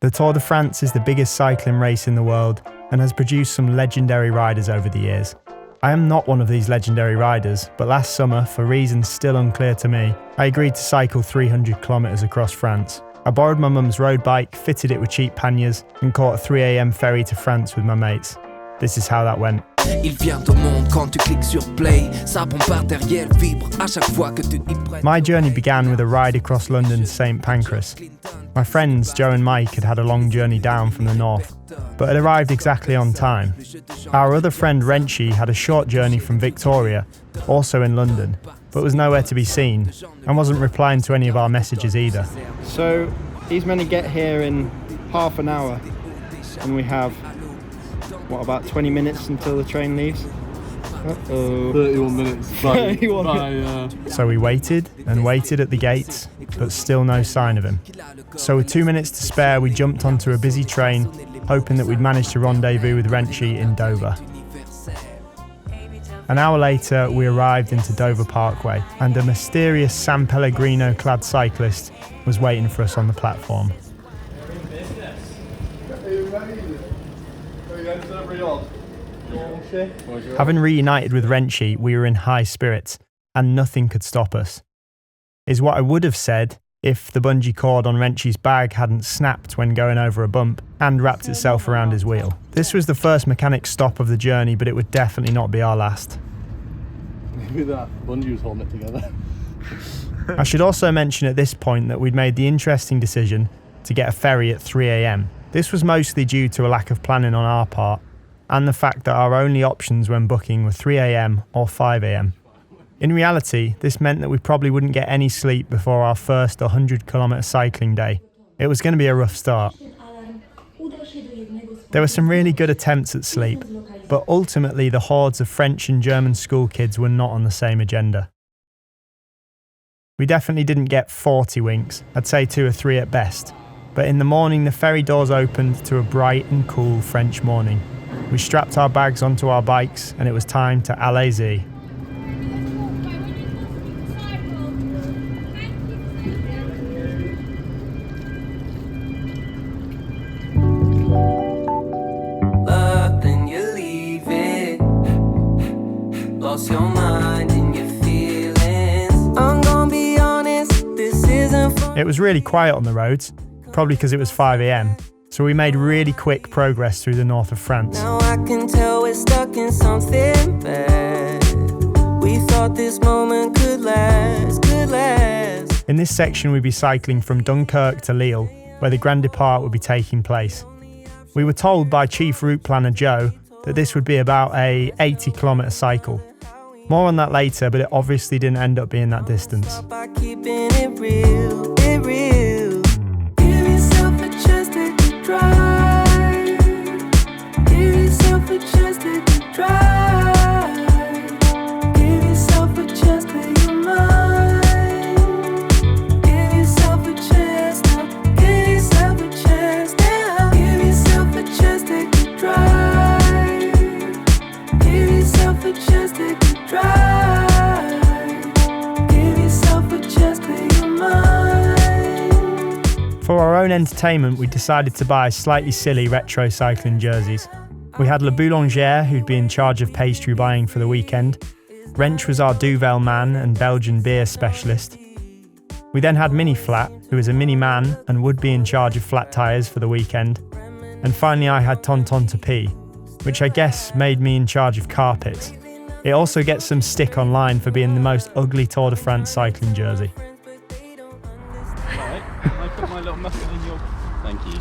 The Tour de France is the biggest cycling race in the world and has produced some legendary riders over the years. I am not one of these legendary riders, but last summer, for reasons still unclear to me, I agreed to cycle 300 kilometres across France. I borrowed my mum's road bike, fitted it with cheap panniers, and caught a 3 a.m. ferry to France with my mates. This is how that went. My journey began with a ride across London to St Pancras. My friends Joe and Mike had had a long journey down from the north, but had arrived exactly on time. Our other friend Renchi had a short journey from Victoria, also in London, but was nowhere to be seen, and wasn't replying to any of our messages either. So he's meant to get here in half an hour, and we have, about 20 minutes until the train leaves? 31 minutes. 31 So we waited and waited at the gates, but still no sign of him. So with 2 minutes to spare, we jumped onto a busy train, hoping that we'd manage to rendezvous with Renchi in Dover. An hour later, we arrived into Dover Parkway, and a mysterious San Pellegrino-clad cyclist was waiting for us on the platform. Having reunited with Renchi, we were in high spirits, and nothing could stop us. Is what I would have said if the bungee cord on Renchi's bag hadn't snapped when going over a bump and wrapped itself around his wheel. This was the first mechanic stop of the journey, but it would definitely not be our last. Maybe that bungee was holding it together. I should also mention at this point that we'd made the interesting decision to get a ferry at 3 a.m. This was mostly due to a lack of planning on our part, and the fact that our only options when booking were 3 a.m. or 5 a.m. In reality, this meant that we probably wouldn't get any sleep before our first 100-kilometre cycling day. It was going to be a rough start. There were some really good attempts at sleep, but ultimately the hordes of French and German school kids were not on the same agenda. We definitely didn't get 40 winks, I'd say 2 or 3 at best, but in the morning the ferry doors opened to a bright and cool French morning. We strapped our bags onto our bikes and it was time to allez-y. It was really quiet on the roads, probably because it was 5 a.m, so we made really quick progress through the north of France. Now I can tell we're stuck in something bad. We thought this moment could last, In this section we'd be cycling from Dunkirk to Lille, where the Grand Départ would be taking place. We were told by Chief Route Planner Joe that this would be about a 80-kilometre cycle. More on that later, but it obviously didn't end up being that distance. For our own entertainment, we decided to buy slightly silly retro cycling jerseys. We had Le Boulangère, who'd be in charge of pastry buying for the weekend. Wrench was our Duvel man and Belgian beer specialist. We then had Mini Flat, who is a mini man and would be in charge of flat tyres for the weekend. And finally I had Tonton Tapi, which I guess made me in charge of carpets. It also gets some stick online for being the most ugly Tour de France cycling jersey. Alright, I put my little muffin in your... Thank you.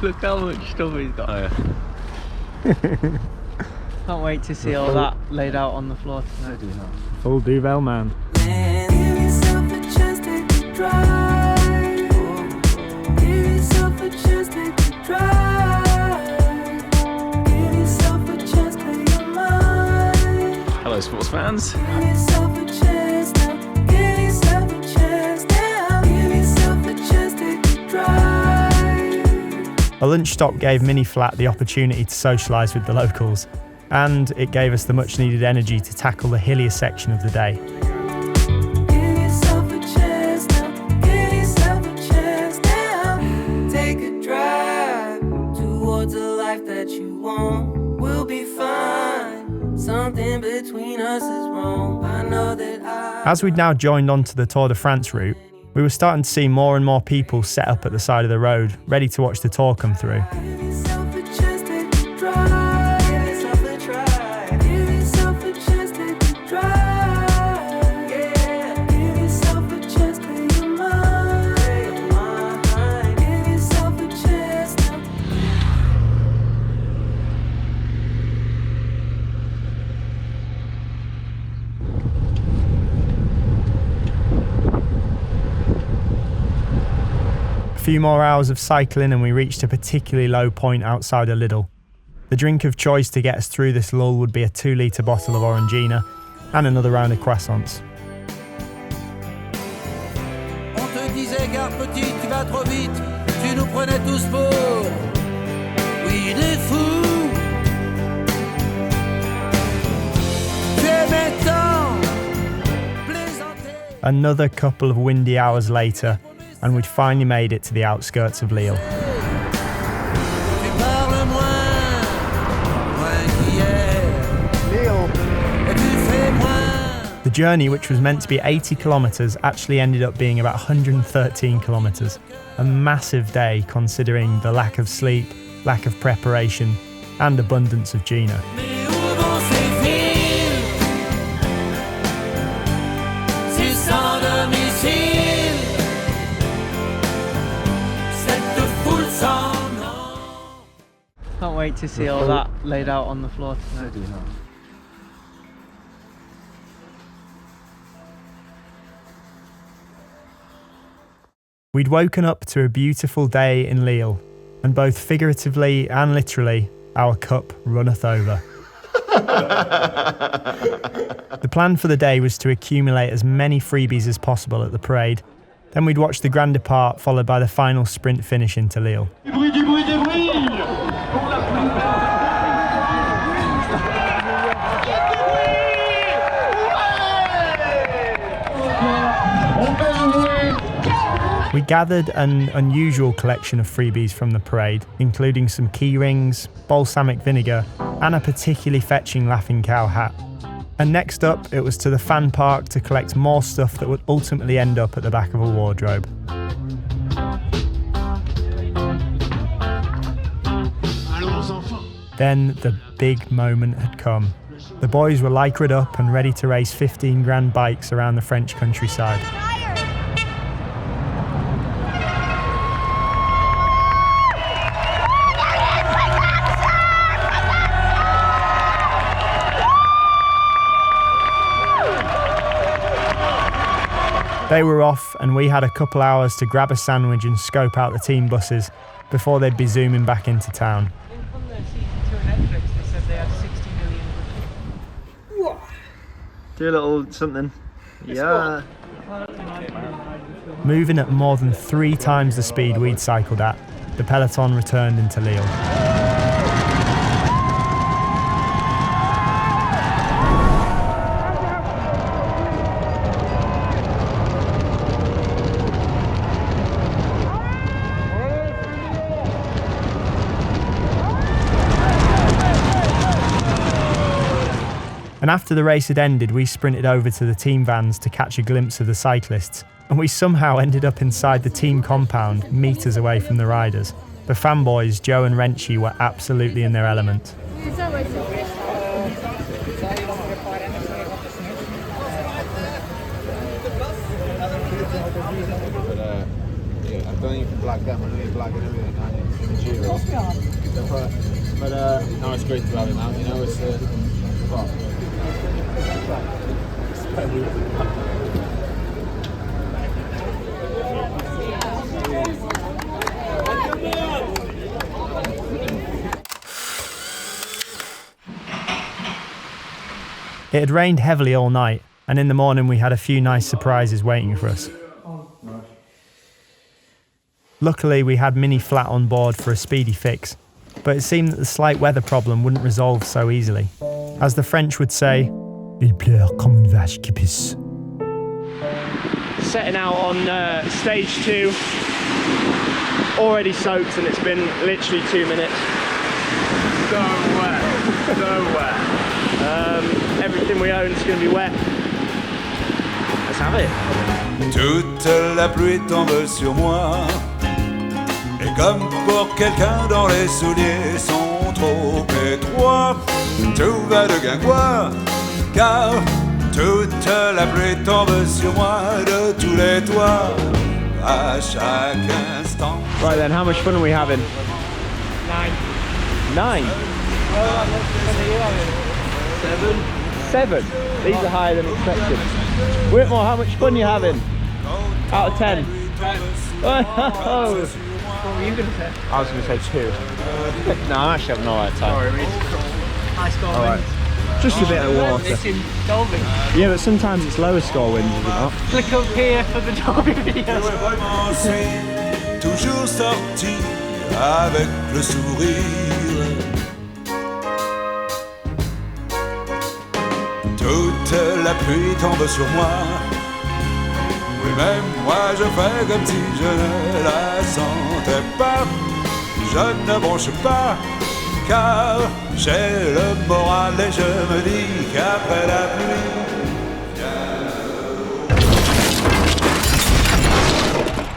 Look how much stuff he's got. Oh, yeah. Can't wait to see all that laid out on the floor tonight. Full Duvel man. Hello sports fans. A lunch stop gave Mini Flat the opportunity to socialise with the locals, and it gave us the much needed energy to tackle the hillier section of the day. life that you want. We'll be fine. Something between us is wrong. I know that As we'd now joined onto the Tour de France route, we were starting to see more and more people set up at the side of the road, ready to watch the tour come through. A few more hours of cycling and we reached a particularly low point outside of Lille. The drink of choice to get us through this lull would be a 2-litre bottle of Orangina and another round of croissants. On te disait gare petit, tu vas trop vite, tu nous prenais tous pour oui des fous. Tu aimais tant plaisanter. Another couple of windy hours later, and we'd finally made it to the outskirts of Lille. The journey, which was meant to be 80 kilometres, actually ended up being about 113 kilometres. A massive day considering the lack of sleep, lack of preparation, and abundance of Gina. Can't wait to see all that laid out on the floor tonight. We'd woken up to a beautiful day in Lille, and both figuratively and literally, our cup runneth over. The plan for the day was to accumulate as many freebies as possible at the parade. Then we'd watch the Grand Départ, followed by the final sprint finish into Lille. We gathered an unusual collection of freebies from the parade, including some key rings, balsamic vinegar, and a particularly fetching Laughing Cow hat. And next up, it was to the fan park to collect more stuff that would ultimately end up at the back of a wardrobe. Then the big moment had come. The boys were lycraed up and ready to race 15 grand bikes around the French countryside. They were off, and we had a couple hours to grab a sandwich and scope out the team buses before they'd be zooming back into town. From the season 2 on Netflix, they said they had 60 million. Do a little something. Yeah. Moving at more than 3 times the speed we'd cycled at, the peloton returned into Lille. And after the race had ended, we sprinted over to the team vans to catch a glimpse of the cyclists, and we somehow ended up inside the team compound, metres away from the riders. The fanboys, Joe and Renchi, were absolutely in their element. I don't even flag them, I know you flag and everything, but no, it's great to have him out, you know, it's It had rained heavily all night, and in the morning we had a few nice surprises waiting for us. Luckily, we had Mini Flat on board for a speedy fix, but it seemed that the slight weather problem wouldn't resolve so easily. As the French would say, il pleure comme une vache qui pisse. Setting out on stage 2, already soaked, and it's been literally 2 minutes. So wet. So wet. Everything we own is going to be wet. Let's have it. Toute la pluie tombe sur moi. Et comme pour quelqu'un dont les souliers sont trop étroits, tout va de guingois, car toute la pluie tombe sur moi de tous les toits, à chaque instant. Right then, how much fun are we having? 9. 9? 7. These are higher than expected. Whitmore, how much fun are you having? Out of 10? Oh. What were you going to say? I was going to say 2. No, I'm actually having an alright time. High score winds. Just a bit of water. It's in Dolby. Yeah, but sometimes it's lower score winds, is it not? Click up here for the Dolby video. Toujours sorti avec le sourire. Toute la pluie tombe sur moi. Oui, même moi je fais comme si je ne la sentais pas. Je ne bronche pas, car j'ai le moral et je me dis qu'après la pluie.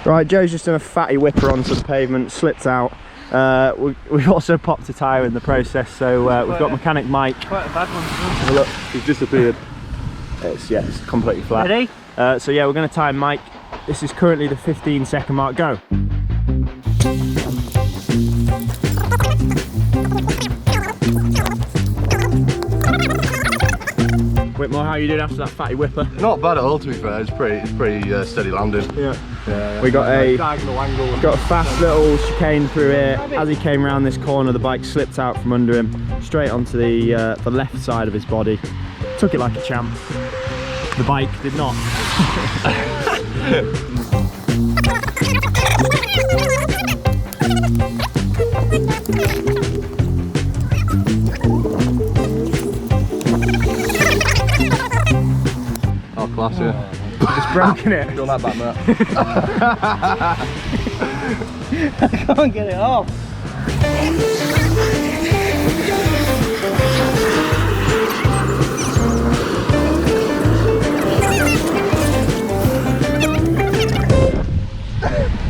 Right, Joe's just done a fatty whipper onto the pavement, slipped out. We've also popped a tyre in the process, so we've got mechanic Mike. Quite a bad one. Have a look, he's disappeared. It's completely flat. Ready? So yeah, we're going to time Mike. This is currently the 15-second mark. Go. Whitmore, how are you doing after that fatty whipper? Not bad at all, to be fair. It's pretty steady landing. Yeah. We got a fast little chicane through here. As he came around this corner, the bike slipped out from under him, straight onto the left side of his body. Took it like a champ. The bike did not. Oh, class, yeah. Just broken it. Feel that bad, mate. I can't get it off.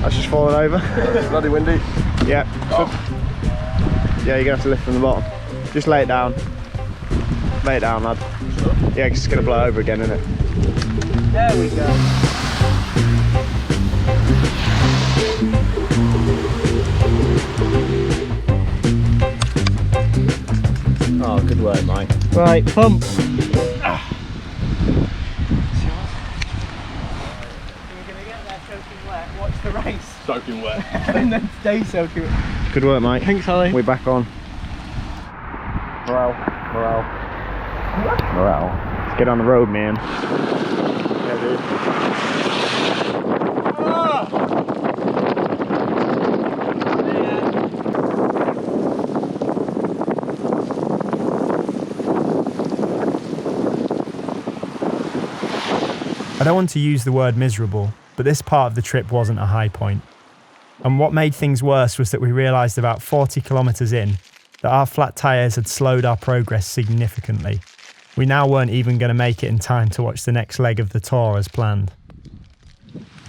That's just fallen over. It's bloody windy. Yeah. Oh. Yeah, you're gonna have to lift from the bottom. Just lay it down. Lay it down, lad. Yeah, it's gonna blow over again, isn't it? There we go. Oh, good work, Mike. Right, pump. Watch the race. Soaking wet. And then stay soaking wet. Good work, Mike. Thanks, Holly. We're back on. Morale. Let's get on the road, man. Yeah, dude. I don't want to use the word miserable, but this part of the trip wasn't a high point. And what made things worse was that we realised about 40 kilometres in that our flat tyres had slowed our progress significantly. We now weren't even going to make it in time to watch the next leg of the tour as planned.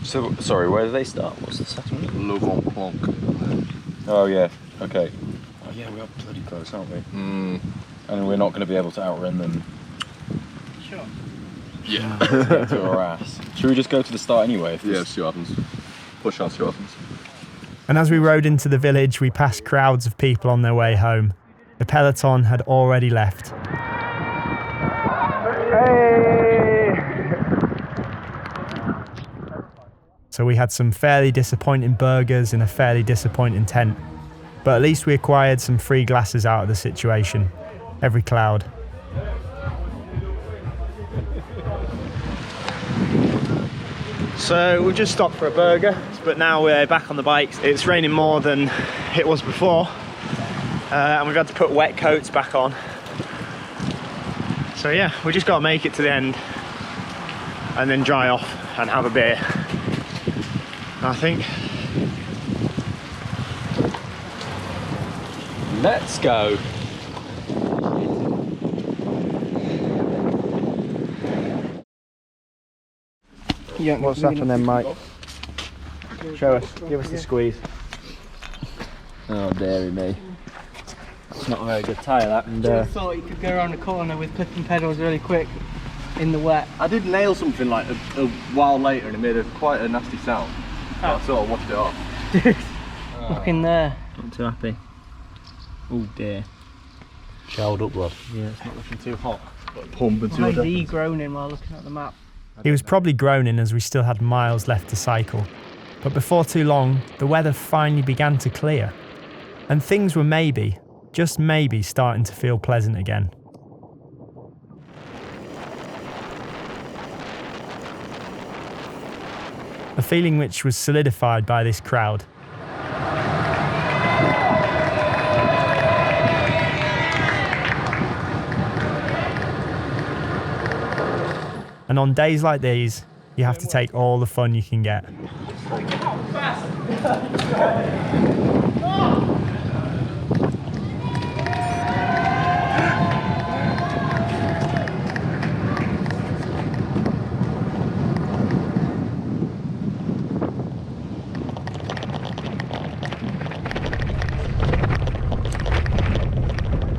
So, sorry, where do they start? What's the settlement? Le Grand Planque. Oh, yeah, okay. Oh, yeah, we are bloody close, aren't we? Mm. And we're not going to be able to outrun them. Sure. Yeah. To Arras. Should we just go to the start anyway? Yeah, see what happens. Push on, see what happens. And as we rode into the village, we passed crowds of people on their way home. The peloton had already left. Hey! So we had some fairly disappointing burgers in a fairly disappointing tent. But at least we acquired some free glasses out of the situation. Every cloud. So we've just stopped for a burger, but now we're back on the bikes. It's raining more than it was before, and we've had to put wet coats back on. So yeah, we just got to make it to the end and then dry off and have a beer, I think. Let's go. What's happened then, Mike? Show us. Give us the squeeze. Oh, dairy me. It's not a very good tyre, that. And I thought you could go around the corner with clipping pedals really quick in the wet. I did nail something like a while later and it made quite a nasty sound. I sort of washed it off. Look in there. Not too happy. Oh dear. Shelled up, lad. Yeah, it's not looking too hot. Pump and Why is he groaning while looking at the map? He was probably groaning as we still had miles left to cycle. But before too long, the weather finally began to clear. And things were maybe, just maybe, starting to feel pleasant again. A feeling which was solidified by this crowd. And on days like these, you have to take all the fun you can get.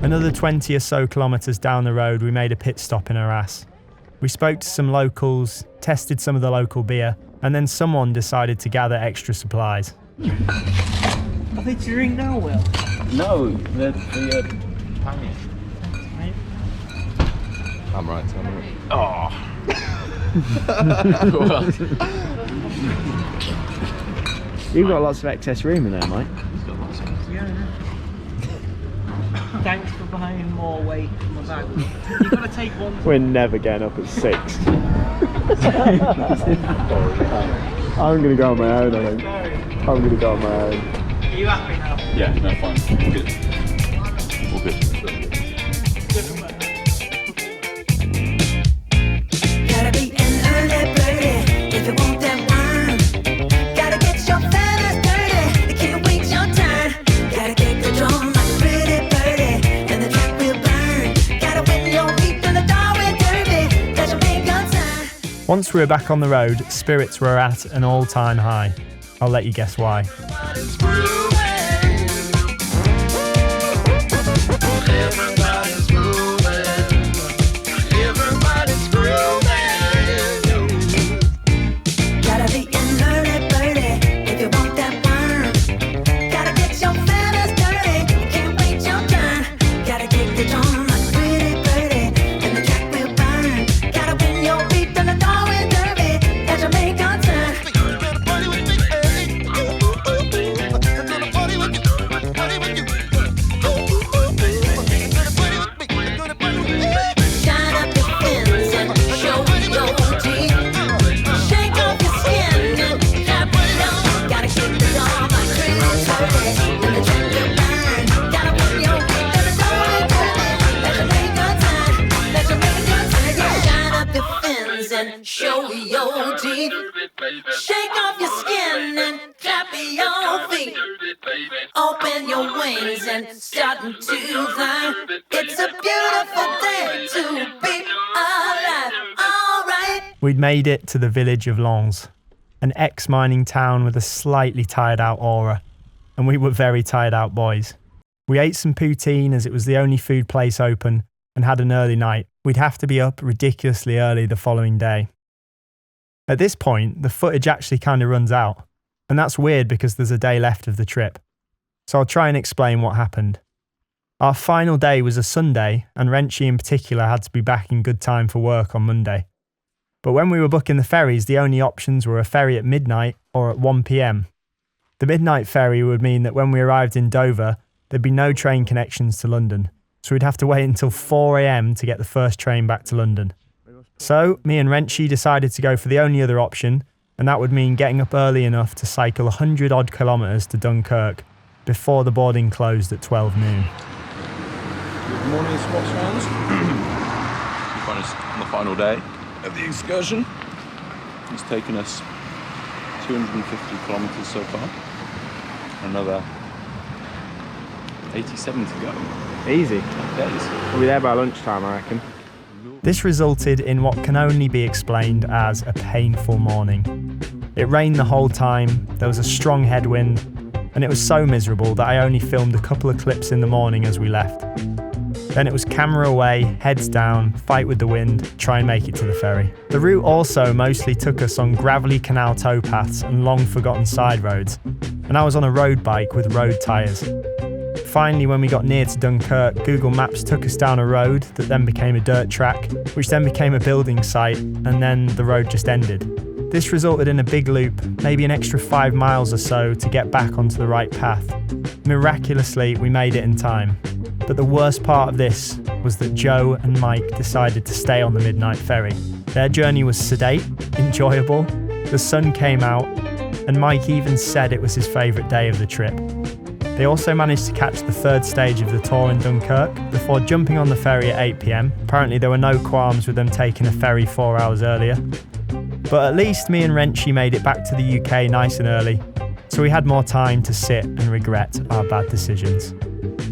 Another 20 or so kilometres down the road, we made a pit stop in Arras. We spoke to some locals, tested some of the local beer, and then someone decided to gather extra supplies. Are they cheering now, Will? No, the panic. I'm right. Oh. You've got lots of excess room in there, Mike. Thanks for buying more weight in my bag. You've got to take one. We're never getting up at 6. I'm going to go on my own, I think. I'm going to go on my own. Are you happy now? Yeah, no, fine. Good. All good. Gotta be an early birdie if you want that wine. Gotta get your feathers dirty, you can't wait your turn. Gotta get the drum like a pretty birdie, and the track will burn. Gotta win your feet in the Darwin Derby, that's your big gun sign. Once we were back on the road, spirits were at an all-time high. I'll let you guess why. Show your teeth. Shake off your skin and clap your feet. Open your wings and start to fly. It's a beautiful day to be alive. All right. We'd made it to the village of Lens, an ex-mining town with a slightly tired-out aura, and we were very tired-out boys. We ate some poutine as it was the only food place open and had an early night. We'd have to be up ridiculously early the following day. At this point, the footage actually kind of runs out, and that's weird because there's a day left of the trip. So I'll try and explain what happened. Our final day was a Sunday, and Wrenchy in particular had to be back in good time for work on Monday. But when we were booking the ferries, the only options were a ferry at midnight or at 1 PM. The midnight ferry would mean that when we arrived in Dover, there'd be no train connections to London, so we'd have to wait until 4 AM to get the first train back to London. So, me and Wrenchy decided to go for the only other option, and that would mean getting up early enough to cycle 100 odd kilometres to Dunkirk before the boarding closed at 12 noon. Good morning, sports fans. We find us on the final day of the excursion. It's taken us 250 kilometres so far. Another 87 to go. Easy. Days. We'll be there by lunchtime, I reckon. This resulted in what can only be explained as a painful morning. It rained the whole time, there was a strong headwind, and it was so miserable that I only filmed a couple of clips in the morning as we left. Then it was camera away, heads down, fight with the wind, try and make it to the ferry. The route also mostly took us on gravelly canal towpaths and long forgotten side roads, and I was on a road bike with road tyres. Finally, when we got near to Dunkirk, Google Maps took us down a road that then became a dirt track, which then became a building site, and then the road just ended. This resulted in a big loop, maybe an extra 5 miles or so to get back onto the right path. Miraculously, we made it in time. But the worst part of this was that Joe and Mike decided to stay on the midnight ferry. Their journey was sedate, enjoyable, the sun came out, and Mike even said it was his favourite day of the trip. They also managed to catch the third stage of the tour in Dunkirk before jumping on the ferry at 8 PM. Apparently there were no qualms with them taking a ferry 4 hours earlier. But at least me and Wrenchy made it back to the UK nice and early, so we had more time to sit and regret our bad decisions.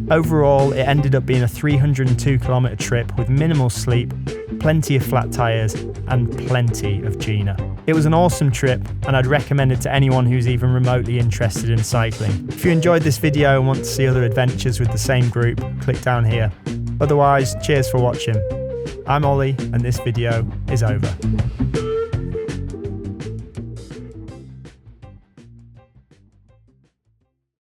Overall, it ended up being a 302-kilometre trip with minimal sleep, plenty of flat tyres, and plenty of Gina. It was an awesome trip, and I'd recommend it to anyone who's even remotely interested in cycling. If you enjoyed this video and want to see other adventures with the same group, click down here. Otherwise, cheers for watching. I'm Ollie, and this video is over.